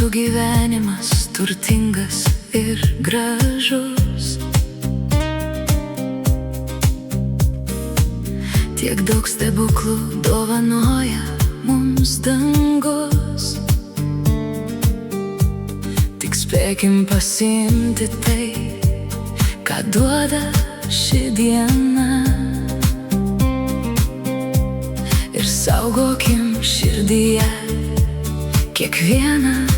mūsų gyvenimas turtingas ir gražus. Tiek daug stebuklų dovanoja mums dangus. Tik spėkim pasiimti tai, ką duoda ši diena. Ir saugokim širdyje kiekvieną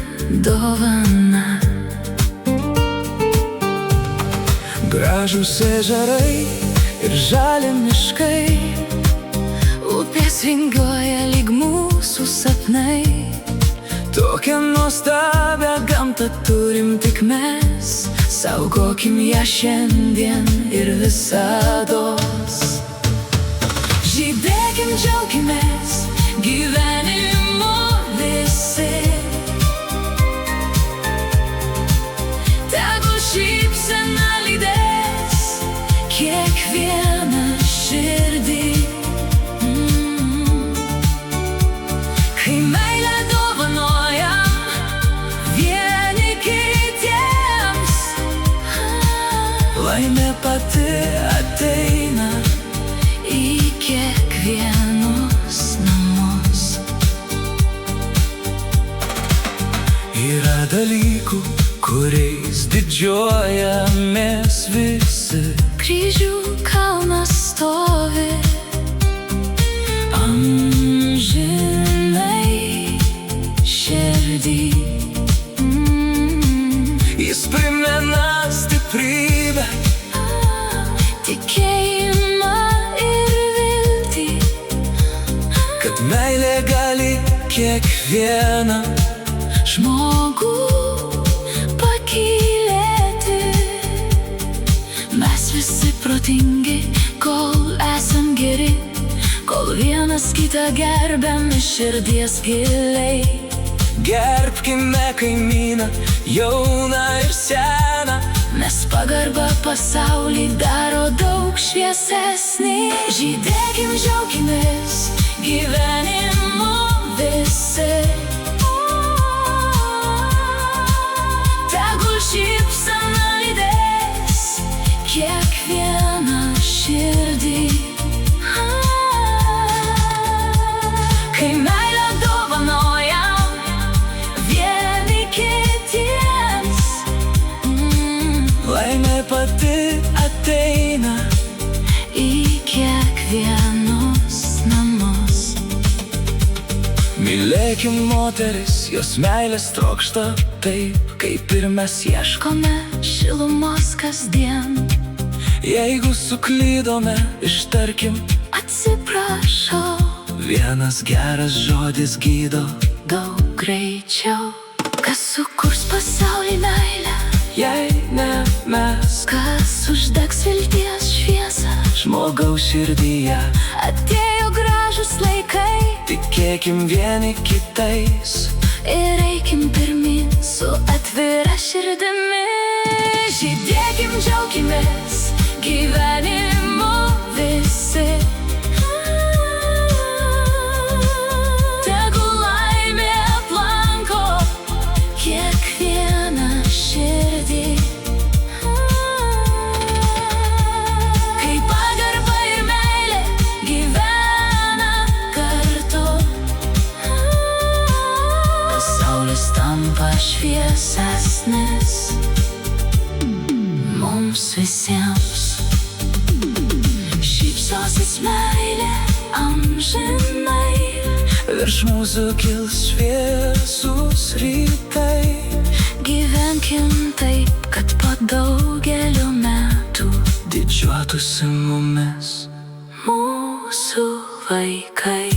dovaną. Gražūs ežerai ir žali miškai, upės vingiuoja lyg mūsų sapnai. Tokią nuostabią gamtą turim tik mes, saugokim ją šiandien ir visados. Žydėkim, džiaukimės gyvenimu visi. Tegul šypsena lydės kiekvieną širdį. Kai meilę dovanojam vieni kitiems, laimė pati ateina į kiekvienus namus. Yra dalykų, kuriais didžiuojamės visi. Kryžių kalnas stovi amžinai širdį. Jis primena stiprybę, tikėjimą ir viltį, kad meilė gali kiekvieną žmogų pakylėti. Mes visi protingi, kol esam geri, kol vienas kitą gerbiam iš širdies giliai. Gerbkime kaimyną, jauną ir seną, nes pagarba pasaulį daro daug šviesesnį. Žydėkim, džiaukimės gyvenimu visi. Tegul šypsena lydės kiekvieną širdį. Kai meilę dovanojam vieni kitiems, laimė pati ateina į kiekvienus namus. Mylėkim moteris, jos meilės trokšta taip, kaip ir mes ieškome šilumos kasdien. Jeigu suklydome, ištarkim atsiprašau. Vienas geras žodis gydo daug greičiau. Kas sukurs pasaulį meilę, jei ne mes? Kas uždegs vilties šviesą žmogaus širdyje? Atėjo gražūs laikai, tikėkim vieni kitais ir eikim pirmyn su atvira širdimi. Žydėkim, džiaukimės gyvenimu visi. Tegul laimė aplanko kiekvieną širdį. Kai pagarba ir meilė gyvena kartu, pasaulis tampa šviesesnis mums visiems. Šypsosis meilė amžinai, virš mūsų kils šviesūs rytai. Gyvenkim taip, kad po daugelio metų didžiuotųsi mumis mūsų vaikai.